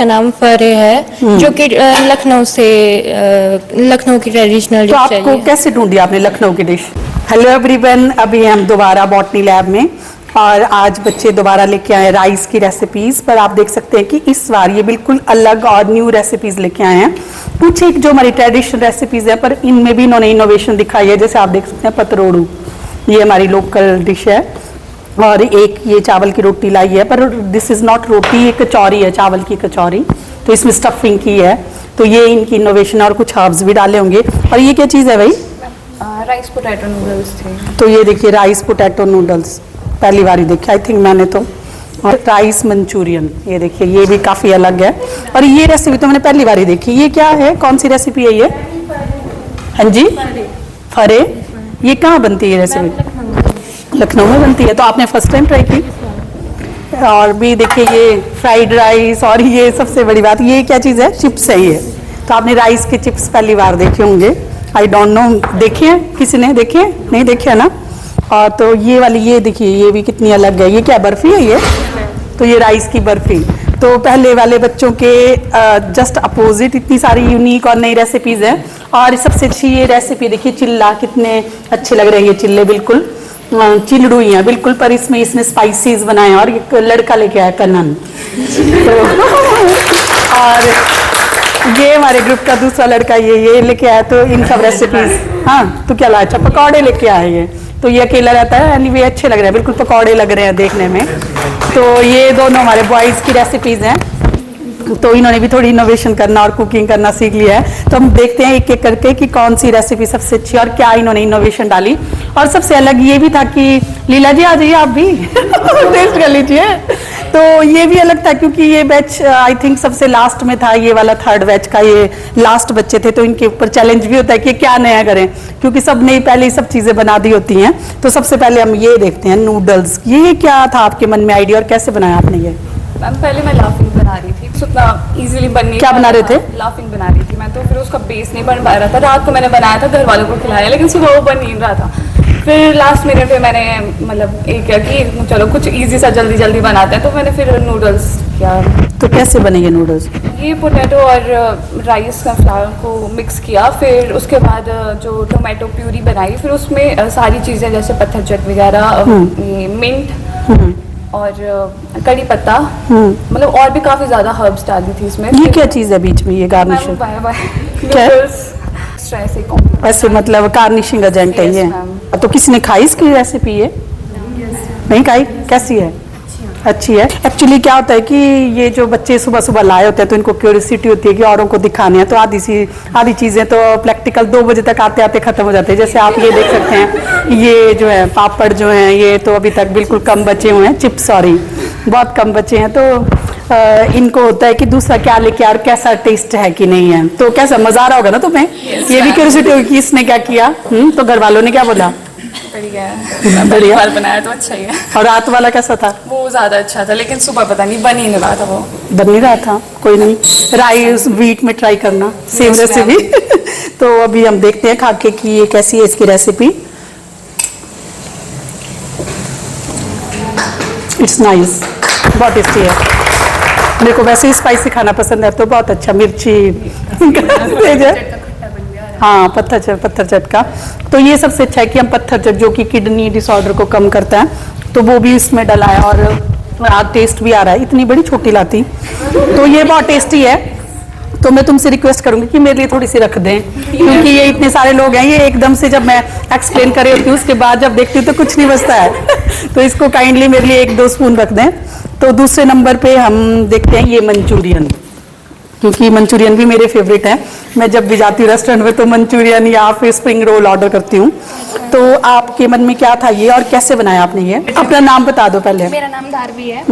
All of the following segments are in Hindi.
का नाम फरे है, जो कि लखनऊ की ट्रेडिशनल तो डिश है। आपको कैसे ढूंढी आपने लखनऊ की डिश? हेलो एवरीवन, अभी हम दोबारा बॉटनी लैब में और आज बच्चे दोबारा लेके आए राइस की रेसिपीज। पर आप देख सकते हैं कि इस बार ये बिल्कुल अलग और न्यू रेसिपीज लेके आए हैं। कुछ एक जो हमारी ट्रेडिशनल रेसिपीज है पर इनमें भी इन्होंने इनोवेशन दिखाई है। जैसे आप देख सकते हैं पतरोड़ू, ये हमारी लोकल डिश है। और एक ये चावल की रोटी लाई है, पर दिस इज नॉट रोटी, ये कचौरी है, चावल की कचौरी। तो इसमें स्टफिंग की है, तो ये इनकी इनोवेशन है। और कुछ हर्ब्स भी डाले होंगे। और ये क्या चीज़ है भाई? राइस पोटैटो नूडल्स थे। तो ये देखिए राइस पोटैटो नूडल्स पहली बार ही देखा आई थिंक मैंने तो। और राइस मंचूरियन, ये देखिए ये भी काफ़ी अलग है। और ये रेसिपी तो मैंने पहली बार ही देखी। ये क्या है, कौन सी रेसिपी है ये? हाँ जी, फरे। ये कहाँ बनती है रेसिपी? लखनऊ में बनती है। तो आपने फर्स्ट टाइम ट्राई की? और भी देखिए ये फ्राइड राइस। और ये सबसे बड़ी बात, ये क्या चीज़ है? चिप्स है ये। तो आपने राइस के चिप्स पहली बार देखे होंगे, आई डोंट नो। देखे हैं किसी ने? देखे नहीं? देखे है ना। और तो ये वाली, ये देखिए ये भी कितनी अलग है। ये क्या बर्फी है ये? तो ये राइस की बर्फी। तो पहले वाले बच्चों के जस्ट अपोजिट इतनी सारी यूनिक और नई रेसिपीज़ हैं। और सबसे अच्छी ये रेसिपी देखिए, चिल्ला, कितने अच्छे लग रहे हैं ये चिल्ले, बिल्कुल चिल्लड़ू ही हैं बिल्कुल। पर इसमें इसने स्पाइसेस बनाए हैं। और एक लड़का लेके आया कनन। तो और ये हमारे ग्रुप का दूसरा लड़का ये लेके आया। तो इन सब रेसिपीज, हाँ तो क्या लाया? अच्छा पकौड़े लेके आए ये। तो ये अकेला रहता है, एनीवे अच्छे लग रहे हैं, बिल्कुल पकौड़े लग रहे हैं देखने में। तो ये दोनों हमारे बॉयज़ की रेसिपीज़ हैं। तो इन्होंने भी थोड़ी इनोवेशन करना और कुकिंग करना सीख लिया है। तो हम देखते हैं एक एक करके कि कौन सी रेसिपी सबसे अच्छी और क्या इन्होंने इनोवेशन डाली। और सबसे अलग ये भी था कि लीला जी आ जाइए आप भी टेस्ट कर लीजिए। तो ये भी अलग था क्योंकि ये बैच आई थिंक सबसे लास्ट में था। ये वाला थर्ड बैच का ये लास्ट बच्चे थे। तो इनके ऊपर चैलेंज भी होता है कि क्या नया करें, क्योंकि सब ने पहले ही सब चीज़ें बना दी होती हैं। तो सबसे पहले हम ये देखते हैं नूडल्स। ये क्या था आपके मन में आइडिया और कैसे बनाया आपने ये? मैम पहले मैं लाफिंग बना रही थी, उतना इजीली बन नहीं। क्या बना रहे थे? लाफिंग बना रही थी मैं। तो फिर उसका बेस नहीं बन पा रहा था। रात को मैंने बनाया था, घर वालों को खिलाया, लेकिन सुबह वो बन नहीं रहा था। फिर लास्ट मिनट पे मैंने मतलब एक किया कि चलो कुछ इजी सा जल्दी जल्दी बनाते हैं। तो मैंने फिर नूडल्स किया। तो कैसे बनेंगे नूडल्स? ये पोटैटो और राइस का फ्लावर को मिक्स किया। फिर उसके बाद जो टोमेटो प्यूरी बनाई, फिर उसमें सारी चीज़ें जैसे पत्थर चट वगैरह, मिंट और कड़ी पत्ता, मतलब और भी काफ़ी ज़्यादा हर्ब्स डाली थी इसमें। ये क्या चीज़ है बीच में ये गार्निशिंग? ऐसे मतलब गार्निशिंग एजेंट है ये। तो किसी ने खाई इसकी रेसिपी? ये नहीं खाई? कैसी है? अच्छी है। एक्चुअली क्या होता है कि ये जो बच्चे सुबह सुबह लाए होते हैं तो इनको क्यूरियोसिटी होती है कि औरों को दिखाने हैं। तो आधी चीज़ें तो प्रैक्टिकल 2 बजे तक आते आते ख़त्म हो जाते हैं। जैसे आप ये देख सकते हैं, ये जो है पापड़ जो हैं ये तो अभी तक बिल्कुल कम बचे हुए हैं। चिप्स सॉरी बहुत कम बचे हैं। तो इनको होता है कि दूसरा क्या लेके और कैसा टेस्ट है कि नहीं है। तो कैसा मज़ा आ रहा होगा ना तुम्हें? ये भी क्यूरियोसिटी होगी कि इसने क्या किया। तो घर वालों ने क्या बोला? बढ़िया बनाया तो अच्छा ही है। और रात वाला कैसा था? वो ज़्यादा अच्छा था, लेकिन सुबह पता नहीं बन ही नहीं रहा था। वो बन नहीं रहा था? कोई नहीं, राइस वीट में ट्राई करना, सेम रेसिपी। तो अभी हम देखते हैं खा के कि ये कैसी है इसकी रेसिपी। इट्स नाइस, बहुत टेस्टी है। मेरे को वैसे ही स्पाइसी खाना पसंद है, तो बहुत अच्छा मिर्ची तेज है। हाँ पत्थर चट का। तो ये सबसे अच्छा है कि हम पत्थर चट जो कि किडनी डिसऑर्डर को कम करता है, तो वो भी इसमें डला है। और टेस्ट भी आ रहा है। इतनी बड़ी छोटी लाती, तो ये बहुत टेस्टी है। तो मैं तुमसे रिक्वेस्ट करूंगी कि मेरे लिए थोड़ी सी रख दें, क्योंकि ये इतने सारे लोग हैं। ये एकदम से जब मैं एक्सप्लेन कर रही होती हूँ उसके बाद जब देखती हूँ तो कुछ नहीं बचता है। तो इसको काइंडली मेरे लिए 1-2 स्पून रख दें। तो दूसरे नंबर पे हम देखते हैं ये मंचूरियन, क्योंकि मंचूरियन भी मेरे फेवरेट है। मैं जब भी जाती हूँ रेस्टोरेंट में तो मंचूरियन या फिर स्प्रिंग रोल ऑर्डर करती हूँ। तो आपके मन में क्या था ये और कैसे बनाया आपने ये? अपना नाम बता दो पहले। मेरा नाम धारवी है।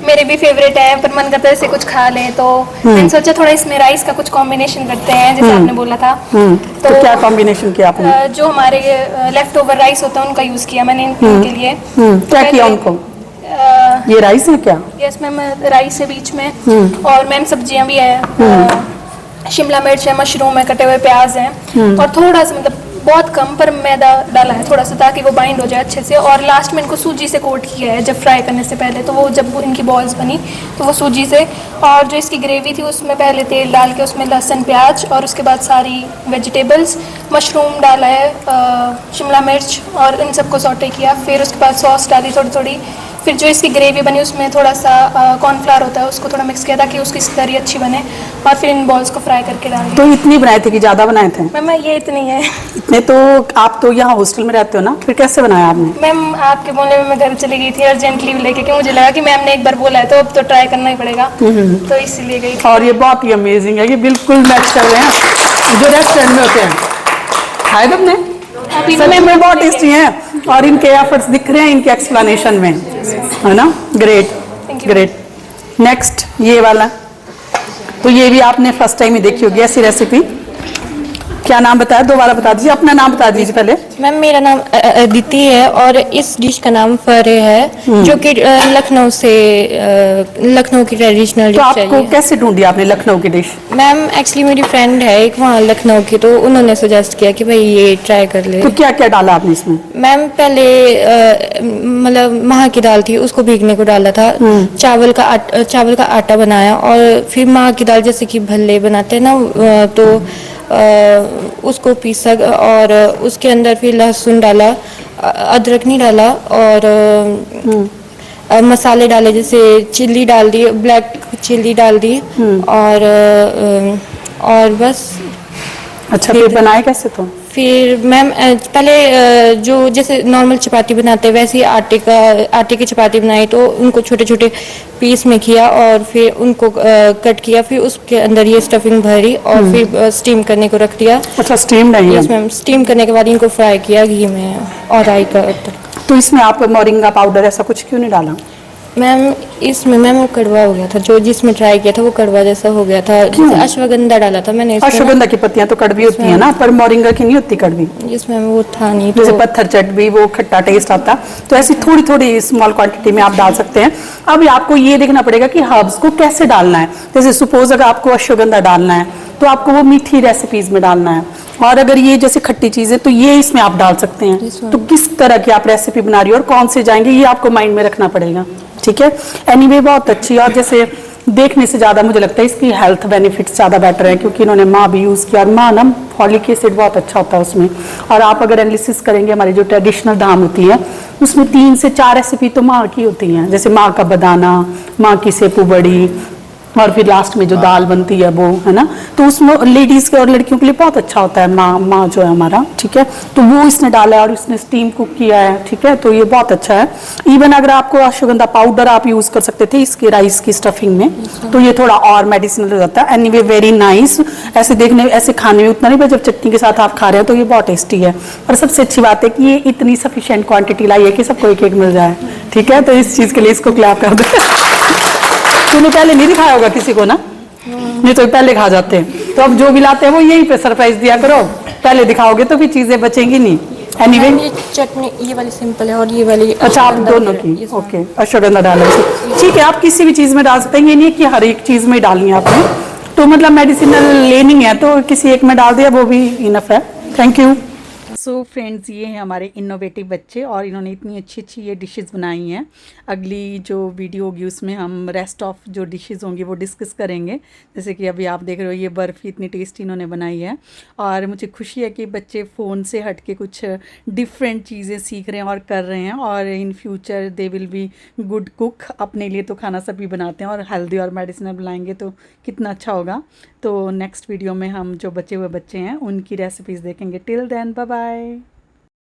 मेरे भी फेवरेट है, पर मन करता है इसे कुछ खा लें। तो मैंने सोचा थोड़ा इसमें राइस का कुछ कॉम्बिनेशन करते हैं, जैसे आपने बोला था। तो क्या कॉम्बिनेशन किया आपने? जो हमारे लेफ्ट ओवर राइस होता है उनका यूज किया मैंने इनके लिए। क्या किया उनको? ये राइस है क्या? यस मैम, राइस है बीच में। और मैम सब्जियां भी है, शिमला मिर्च है, मशरूम है, कटे हुए प्याज हैं, और थोड़ा सा मतलब बहुत कम पर मैदा डाला है थोड़ा सा, ताकि वो बाइंड हो जाए अच्छे से। और लास्ट में इनको सूजी से कोट किया है जब फ्राई करने से पहले, तो वो जब इनकी बॉल्स बनी तो वो सूजी से। और जो इसकी ग्रेवी थी उसमें पहले तेल डाल के उसमें लहसुन प्याज और उसके बाद सारी वेजिटेबल्स, मशरूम डाला है, शिमला मिर्च, और इन सबको सौटे किया। फिर उसके बाद सॉस डाली थोड़ी थोड़ी। फिर जो इसकी ग्रेवी बनी उसमें थोड़ा सा कॉर्नफ्लावर होता है, उसको थोड़ा मिक्स किया ताकि उसकी स्लरी अच्छी बने। और फिर इन बॉल्स को फ्राई करके डाल दिया। तो इतनी बनाए थे कि ज़्यादा बनाए थे? मैम ये इतनी है। इतने? तो आप तो यहाँ हॉस्टल में रहते हो ना, फिर कैसे बनाया आपने? मैम आपके बोलने में मैं घर चली गई थी अर्जेंटली लेके, क्योंकि मुझे लगा कि मैम ने एक बार बोला है तो अब तो ट्राई करना ही पड़ेगा, तो इसीलिए गई थी। और ये बहुत ही अमेजिंग है, ये बिल्कुल मैच कर रहे हैं जो रेस्टोरेंट में होते हैं। खाए तुमने? सच में बहुत टेस्टी हैं और इनके एफर्ट्स दिख रहे हैं इनके एक्सप्लेनेशन में, है ना? Great great. नेक्स्ट ये वाला, तो ये भी आपने फर्स्ट टाइम ही देखी होगी ऐसी रेसिपी। क्या नाम बताया? दोबारा बता दीजिए, अपना नाम बता दीजिए पहले। मैम मेरा नाम अदिति है और इस डिश का नाम फरे है, जो कि लखनऊ की ट्रेडिशनल तो डिश आपको है। कैसे ढूंढी आपने लखनऊ की डिश? मैम एक्चुअली मेरी फ्रेंड है एक वहाँ लखनऊ की, तो उन्होंने सजेस्ट किया कि भाई ये ट्राई कर ले। तो क्या क्या डाला आपने इसमें? मैम पहले मतलब महा की दाल थी उसको भीगने को डाला था, चावल का आटा बनाया, और फिर महा की दाल जैसे कि भल्ले बनाते हैं ना, तो उसको पीसा और उसके अंदर फिर लहसुन डाला, अदरक नहीं डाला, और मसाले डाले, जैसे चिल्ली डाल दी, ब्लैक चिल्ली डाल दी, और बस। अच्छा, फिर बनाए कैसे? तो फिर मैम पहले जो जैसे नॉर्मल चपाती बनाते हैं वैसे ही आटे की चपाती बनाई, तो उनको छोटे छोटे पीस में किया और फिर उनको कट किया, फिर उसके अंदर ये स्टफिंग भरी और फिर स्टीम करने को रख दिया। अच्छा, स्टीम नहीं? यस मैम, स्टीम करने के बाद इनको फ्राई किया घी में और राई का। तो इसमें आप मोरिंगा पाउडर ऐसा कुछ क्यों नहीं डाला? मैम इसमें मैम वो कड़वा हो गया था, जो जिसमें ट्राई किया था वो कड़वा जैसा हो गया था। जैसे अश्वगंधा डाला था मैंने इसमें। अश्वगंधा की पत्तियां तो कड़वी होती है ना, पर मोरिंगा की नहीं होती कड़वी। जिसमें वो था नहीं, जैसे तो पत्थर चटनी वो खट्टा टेस्ट आता, तो ऐसी थोड़ी थोड़ी स्मॉल क्वांटिटी में आप डाल सकते हैं। अब आपको ये देखना पड़ेगा कि हर्ब्स को कैसे डालना है। जैसे सपोज अगर आपको अश्वगंधा डालना है तो आपको वो मीठी रेसिपीज में डालना है, और अगर ये जैसे खट्टी चीजें तो ये इसमें आप डाल सकते हैं। तो किस तरह की आप रेसिपी बना रही हो और कौन से जाएंगे ये आपको माइंड में रखना पड़ेगा, ठीक है? एनीवे बहुत अच्छी, और जैसे देखने से ज़्यादा मुझे लगता है इसकी हेल्थ बेनिफिट्स ज़्यादा बेटर है, क्योंकि इन्होंने माँ भी यूज़ किया, और माँ ना फॉलिक एसिड बहुत अच्छा होता है उसमें। और आप अगर एनालिसिस करेंगे हमारी जो ट्रेडिशनल धाम होती है उसमें 3 से 4 रेसिपी तो माँ की होती हैं, जैसे माँ का बदाना, माँ की सेपू बड़ी, और फिर लास्ट में जो दाल बनती है वो, है ना? तो उसमें लेडीज़ के और लड़कियों के लिए बहुत अच्छा होता है माँ जो है हमारा, ठीक है? तो वो इसने डाला है और इसने स्टीम कुक किया है, ठीक है? तो ये बहुत अच्छा है। इवन अगर आपको अश्वगंधा पाउडर आप यूज़ कर सकते थे इसके राइस की स्टफिंग में, तो ये थोड़ा और मेडिसिनल हो जाता है। Anyway very nice. ऐसे देखने ऐसे खाने में उतना नहीं, पर जब चटनी के साथ आप खा रहे हो तो ये बहुत टेस्टी है। और सबसे अच्छी बात है कि ये इतनी सफिशिएंट क्वांटिटी लाई है कि सबको एक एक मिल जाए, ठीक है? तो इस चीज़ के लिए इसको क्लैप कर दो। तूने पहले नहीं दिखाया होगा किसी को ना, नहीं तो पहले खा जाते हैं। तो अब जो भी लाते हैं वो यहीं पे सरप्राइज दिया करो, पहले दिखाओगे तो फिर चीजें बचेंगी नहीं। एनीवे ये चटनी ये वाली सिंपल है और ये वाली अच्छा, आप दोनों की ओके अश्वगंधा डालो, ठीक है? आप किसी भी चीज में डाल सकते हैं, ये नहीं कि हर एक चीज में डालनी है आपने। तो मतलब मेडिसिनल लेनी है तो किसी एक में डाल दिया वो भी इनफ है। Thank you. सो फ्रेंड्स, ये हैं हमारे इनोवेटिव बच्चे और इन्होंने इतनी अच्छी अच्छी ये डिशेस बनाई हैं। अगली जो वीडियो होगी उसमें हम रेस्ट ऑफ जो डिशेस होंगी वो डिस्कस करेंगे। जैसे कि अभी आप देख रहे हो ये बर्फ़ी इतनी टेस्टी इन्होंने बनाई है, और मुझे खुशी है कि बच्चे फ़ोन से हट के कुछ डिफरेंट चीज़ें सीख रहे हैं और कर रहे हैं, और in future they will be good cook. अपने लिए तो खाना सभी बनाते हैं और हेल्दी और मेडिसिनल बनाएंगे तो कितना अच्छा होगा। तो नेक्स्ट वीडियो में हम जो बचे हुए बच्चे हैं उनकी रेसिपीज़ देखेंगे। Till then bye bye.